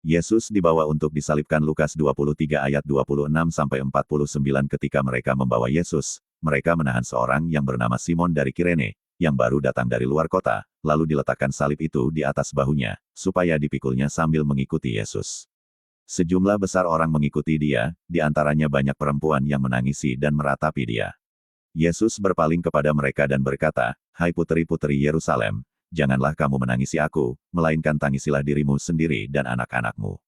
Yesus dibawa untuk disalibkan. Lukas 23 ayat 26-49. Ketika mereka membawa Yesus, mereka menahan seorang yang bernama Simon dari Kirene, yang baru datang dari luar kota, lalu diletakkan salib itu di atas bahunya, supaya dipikulnya sambil mengikuti Yesus. Sejumlah besar orang mengikuti dia, di antaranya banyak perempuan yang menangisi dan meratapi dia. Yesus berpaling kepada mereka dan berkata, "Hai puteri-puteri Yerusalem, janganlah kamu menangisi aku, melainkan tangisilah dirimu sendiri dan anak-anakmu.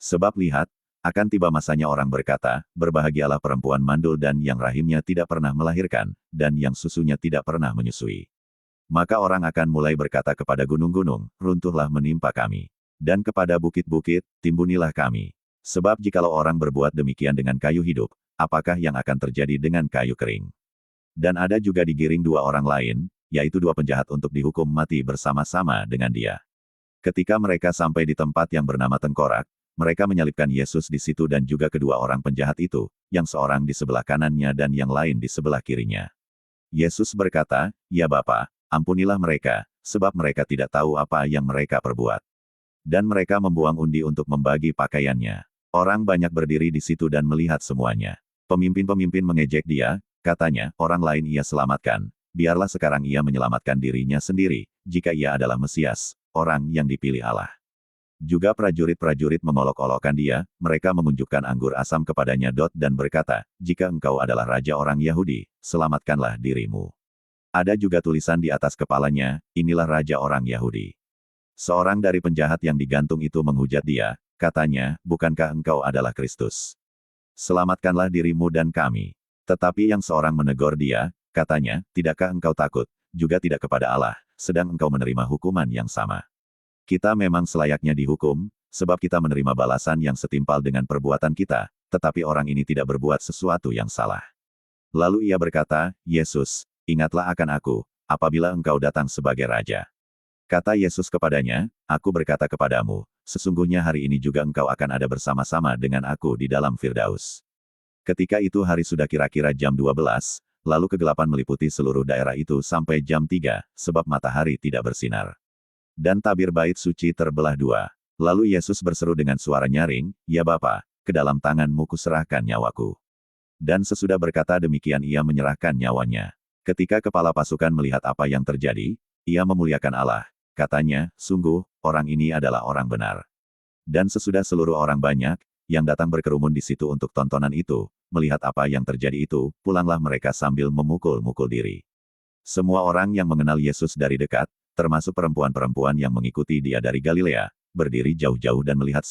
Sebab lihat, akan tiba masanya orang berkata, berbahagialah perempuan mandul dan yang rahimnya tidak pernah melahirkan, dan yang susunya tidak pernah menyusui. Maka orang akan mulai berkata kepada gunung-gunung, runtuhlah menimpa kami. Dan kepada bukit-bukit, timbunilah kami. Sebab jikalau orang berbuat demikian dengan kayu hidup, apakah yang akan terjadi dengan kayu kering?" Dan ada juga digiring dua orang lain, yaitu dua penjahat untuk dihukum mati bersama-sama dengan dia. Ketika mereka sampai di tempat yang bernama Tengkorak, mereka menyalibkan Yesus di situ dan juga kedua orang penjahat itu, yang seorang di sebelah kanannya dan yang lain di sebelah kirinya. Yesus berkata, "Ya Bapa, ampunilah mereka, sebab mereka tidak tahu apa yang mereka perbuat." Dan mereka membuang undi untuk membagi pakaiannya. Orang banyak berdiri di situ dan melihat semuanya. Pemimpin-pemimpin mengejek dia, katanya, "Orang lain ia selamatkan. Biarlah sekarang ia menyelamatkan dirinya sendiri, jika ia adalah Mesias, orang yang dipilih Allah." Juga prajurit-prajurit mengolok-olokkan dia, mereka mengunjukkan anggur asam kepadanya dan berkata, "Jika engkau adalah raja orang Yahudi, selamatkanlah dirimu." Ada juga tulisan di atas kepalanya, "Inilah raja orang Yahudi." Seorang dari penjahat yang digantung itu menghujat dia, katanya, "Bukankah engkau adalah Kristus? Selamatkanlah dirimu dan kami." Tetapi yang seorang menegur dia, katanya, "Tidakkah engkau takut, juga tidak kepada Allah, sedang engkau menerima hukuman yang sama? Kita memang selayaknya dihukum, sebab kita menerima balasan yang setimpal dengan perbuatan kita, tetapi orang ini tidak berbuat sesuatu yang salah." Lalu ia berkata, "Yesus, ingatlah akan aku, apabila engkau datang sebagai raja." Kata Yesus kepadanya, "Aku berkata kepadamu, sesungguhnya hari ini juga engkau akan ada bersama-sama dengan aku di dalam Firdaus." Ketika itu hari sudah kira-kira jam 12, lalu kegelapan meliputi seluruh daerah itu sampai jam 3, sebab matahari tidak bersinar. Dan tabir bait suci terbelah dua. Lalu Yesus berseru dengan suara nyaring, "Ya Bapa, ke dalam tangan-Mu kuserahkan nyawaku." Dan sesudah berkata demikian ia menyerahkan nyawanya. Ketika kepala pasukan melihat apa yang terjadi, ia memuliakan Allah. Katanya, "Sungguh, orang ini adalah orang benar." Dan sesudah seluruh orang banyak, yang datang berkerumun di situ untuk tontonan itu, melihat apa yang terjadi itu, pulanglah mereka sambil memukul-mukul diri. Semua orang yang mengenal Yesus dari dekat, termasuk perempuan-perempuan yang mengikuti dia dari Galilea, berdiri jauh-jauh dan melihat